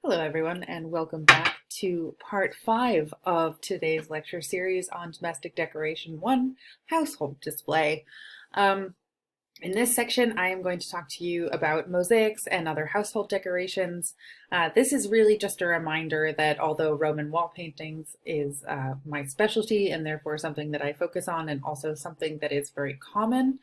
Hello everyone and welcome back to part 5 of today's lecture series on Domestic Decoration 1, Household Display. In this section, I am going to talk to you about mosaics and other household decorations. This is really just a reminder that although Roman wall paintings is my specialty and therefore something that I focus on and also something that is very common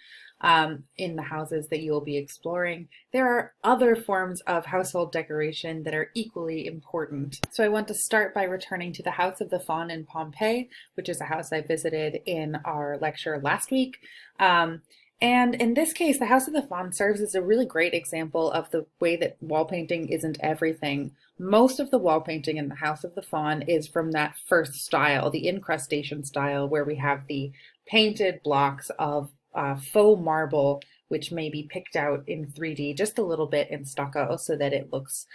in the houses that you will be exploring, there are other forms of household decoration that are equally important. So I want to start by returning to the House of the Faun in Pompeii, which is a house I visited in our lecture last week. And in this case, the House of the Faun serves as a really great example of the way that wall painting isn't everything. Most of the wall painting in the House of the Faun is from that first style, the incrustation style, where we have the painted blocks of faux marble, which may be picked out in 3D just a little bit in stucco so that it looks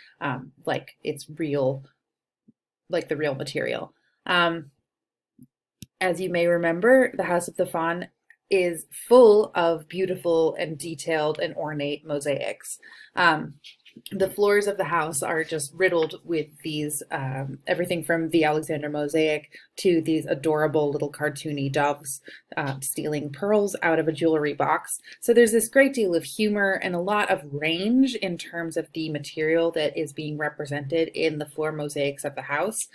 like it's real, like the real material. As you may remember, the House of the Faun is full of beautiful and detailed and ornate mosaics. The floors of the house are just riddled with these, everything from the Alexander mosaic to these adorable little cartoony doves stealing pearls out of a jewelry box. So there's this great deal of humor and a lot of range in terms of the material that is being represented in the floor mosaics of the house.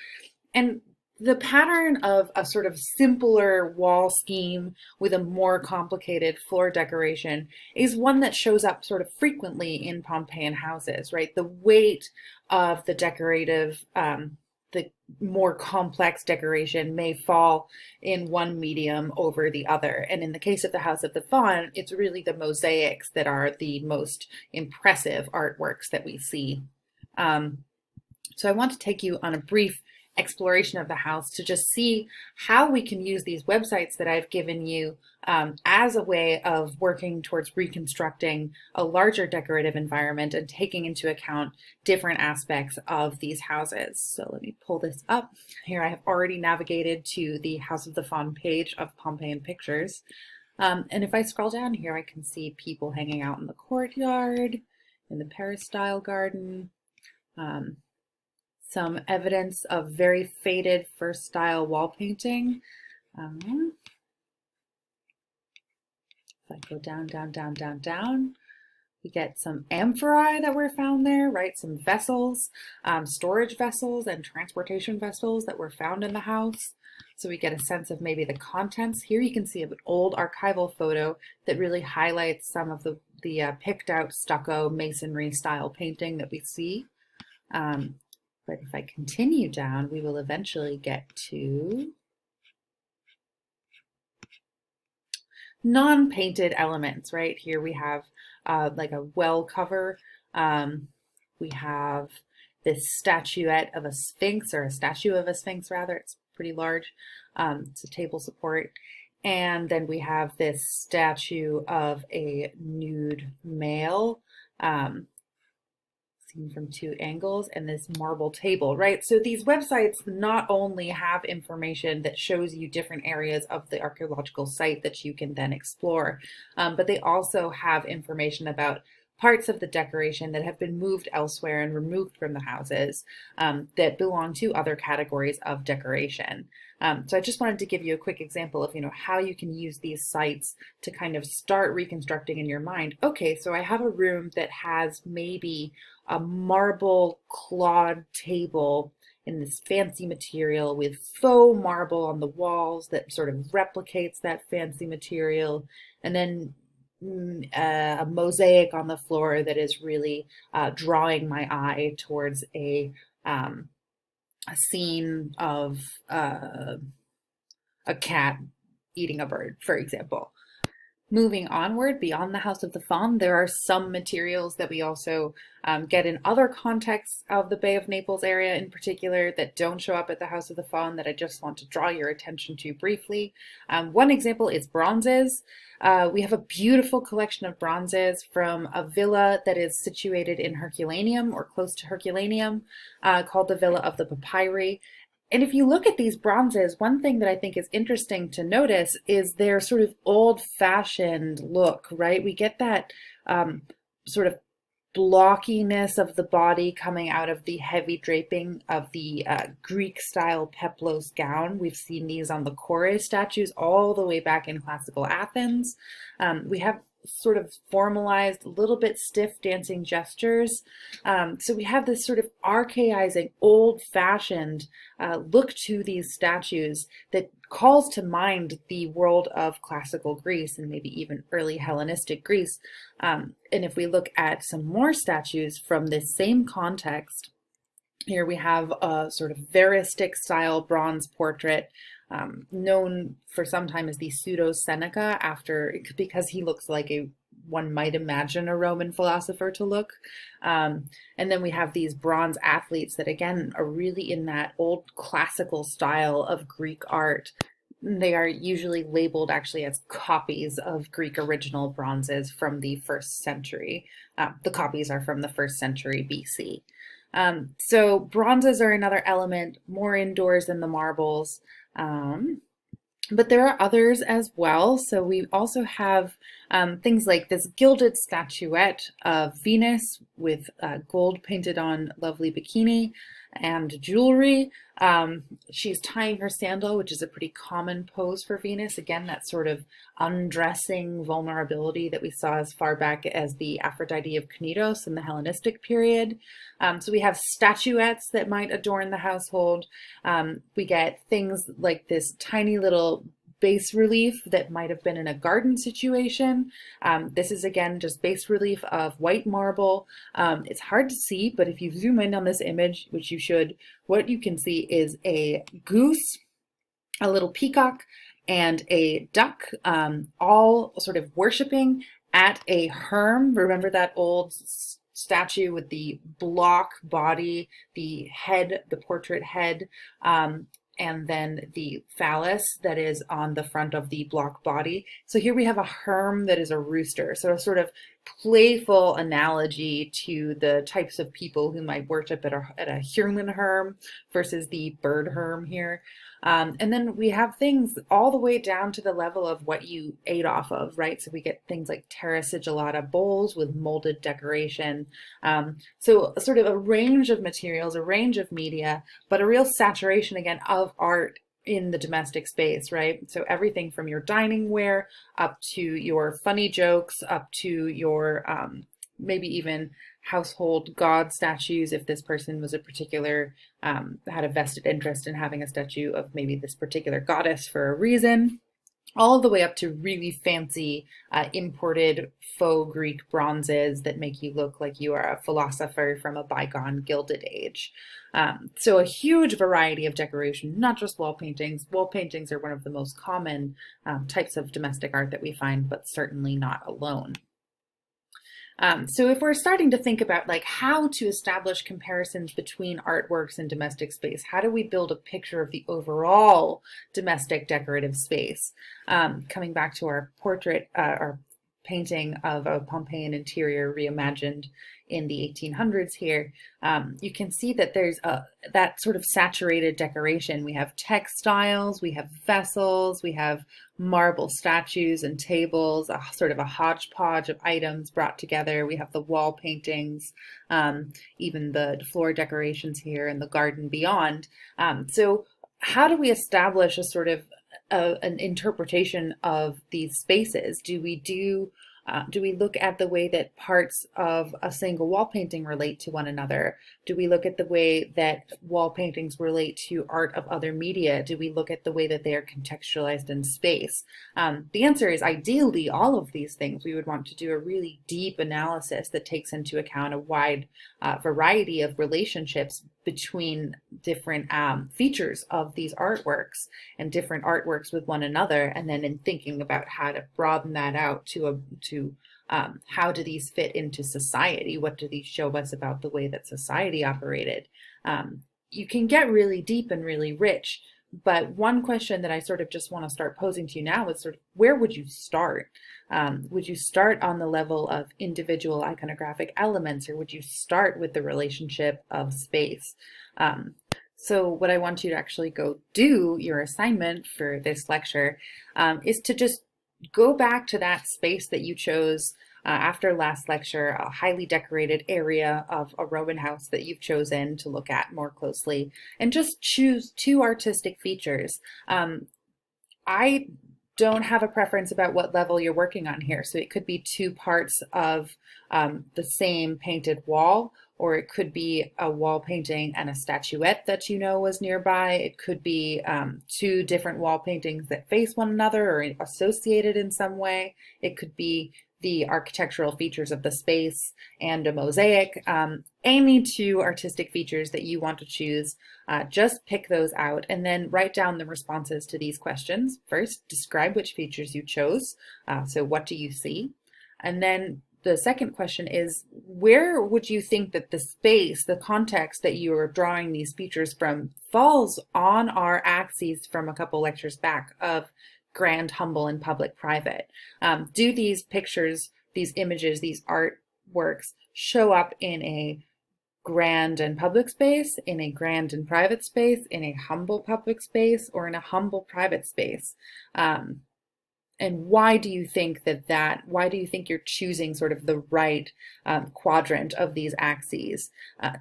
And the pattern of a sort of simpler wall scheme with a more complicated floor decoration is one that shows up sort of frequently in Pompeian houses, right? The weight of the decorative, the more complex decoration may fall in one medium over the other. And in the case of the House of the Faun, it's really the mosaics that are the most impressive artworks that we see. So I want to take you on a brief exploration of the house to just see how we can use these websites that I've given you as a way of working towards reconstructing a larger decorative environment and taking into account different aspects of these houses. So let me pull this up. Here I have already navigated to the House of the Faun page of Pompeian Pictures. And if I scroll down here, I can see people hanging out in the courtyard, in the Peristyle garden, some evidence of very faded first style wall painting. If I go down, we get some amphorae that were found there, right? Some vessels, storage vessels and transportation vessels that were found in the house. So we get a sense of maybe the contents. Here you can see an old archival photo that really highlights some of the picked out stucco masonry style painting that we see. But if I continue down, we will eventually get to non-painted elements, right? Here we have like a well cover. We have this statuette of a sphinx, or a statue of a sphinx rather. It's pretty large. It's a table support. And then we have this statue of a nude male, from two angles, and this marble table, right? So these websites not only have information that shows you different areas of the archaeological site that you can then explore, but they also have information about parts of the decoration that have been moved elsewhere and removed from the houses that belong to other categories of decoration. So I just wanted to give you a quick example of, how you can use these sites to kind of start reconstructing in your mind. Okay, so I have a room that has maybe a marble clawed table in this fancy material with faux marble on the walls that sort of replicates that fancy material, and then a mosaic on the floor that is really drawing my eye towards a scene of a cat eating a bird, for example. Moving onward beyond the House of the Faun, there are some materials that we also get in other contexts of the Bay of Naples area in particular that don't show up at the House of the Faun that I just want to draw your attention to briefly. One example is bronzes. We have a beautiful collection of bronzes from a villa that is situated in Herculaneum or close to Herculaneum called the Villa of the Papyri. And if you look at these bronzes, one thing that I think is interesting to notice is their sort of old-fashioned look, right? We get that sort of blockiness of the body coming out of the heavy draping of the Greek-style peplos gown. We've seen these on the chorus statues all the way back in classical Athens. We have sort of formalized, a little bit stiff dancing gestures. So we have this sort of archaizing, old-fashioned look to these statues that calls to mind the world of classical Greece and maybe even early Hellenistic Greece. And if we look at some more statues from this same context, here we have a sort of veristic style bronze portrait known for some time as the pseudo Seneca, because he looks like one might imagine a Roman philosopher to look. And then we have these bronze athletes that again are really in that old classical style of Greek art. They are usually labeled actually as copies of Greek original bronzes from the 1st century. The copies are from the 1st century BC. So bronzes are another element, more indoors than the marbles. But there are others as well. So we also have things like this gilded statuette of Venus with gold painted on lovely bikini and jewelry. She's tying her sandal, which is a pretty common pose for Venus. Again, that sort of undressing vulnerability that we saw as far back as the Aphrodite of Cnidos in the Hellenistic period. So we have statuettes that might adorn the household. We get things like this tiny little bas relief that might have been in a garden situation. This is again just bas relief of white marble. It's hard to see, but if you zoom in on this image, which you should, what you can see is a goose, a little peacock, and a duck, all sort of worshiping at a herm. Remember that old statue with the block body, the head, the portrait head, and then the phallus that is on the front of the block body. So here we have a herm that is a rooster. So a sort of playful analogy to the types of people who might worship at a human herm versus the bird herm here. And then we have things all the way down to the level of what you ate off of, right? So we get things like terra sigillata bowls with molded decoration. So sort of a range of materials, a range of media, but a real saturation again of art in the domestic space, right? So everything from your dining ware up to your funny jokes, up to your maybe even household god statues, if this person was a particular, had a vested interest in having a statue of maybe this particular goddess for a reason, all the way up to really fancy imported faux Greek bronzes that make you look like you are a philosopher from a bygone Gilded Age. So a huge variety of decoration, not just wall paintings. Wall paintings are one of the most common types of domestic art that we find, but certainly not alone. So if we're starting to think about like how to establish comparisons between artworks and domestic space, how do we build a picture of the overall domestic decorative space? Coming back to our portrait, our painting of a Pompeian interior reimagined in the 1800s here, you can see that there's that sort of saturated decoration. We have textiles, we have vessels, we have marble statues and tables, a sort of a hodgepodge of items brought together. We have the wall paintings, even the floor decorations here and the garden beyond. So how do we establish a sort of an interpretation of these spaces? Do we look at the way that parts of a single wall painting relate to one another? Do we look at the way that wall paintings relate to art of other media? Do we look at the way that they are contextualized in space? The answer is ideally all of these things. We would want to do a really deep analysis that takes into account a wide variety of relationships between different features of these artworks and different artworks with one another, and then in thinking about how to broaden that out to how do these fit into society? What do these show us about the way that society operated? You can get really deep and really rich, but one question that I sort of just want to start posing to you now is sort of where would you start? Would you start on the level of individual iconographic elements, or would you start with the relationship of space? So what I want you to actually go do, your assignment for this lecture, is to just go back to that space that you chose after last lecture, a highly decorated area of a Roman house that you've chosen to look at more closely, and just choose two artistic features. I don't have a preference about what level you're working on here. So it could be two parts of the same painted wall, or it could be a wall painting and a statuette that you know was nearby. It could be two different wall paintings that face one another or associated in some way. It could be the architectural features of the space and a mosaic. Any two artistic features that you want to choose, just pick those out and then write down the responses to these questions. First, describe which features you chose. So what do you see? And then the second question is, where would you think that the space, the context that you are drawing these features from falls on our axes from a couple lectures back of grand, humble, and public, private? Do these pictures, these images, these artworks show up in a grand and public space, in a grand and private space, in a humble public space, or in a humble private space? And why do you think why do you think you're choosing sort of the right quadrant of these axes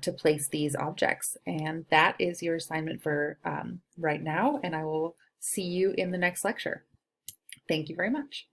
to place these objects? And that is your assignment for right now, and I will see you in the next lecture. Thank you very much.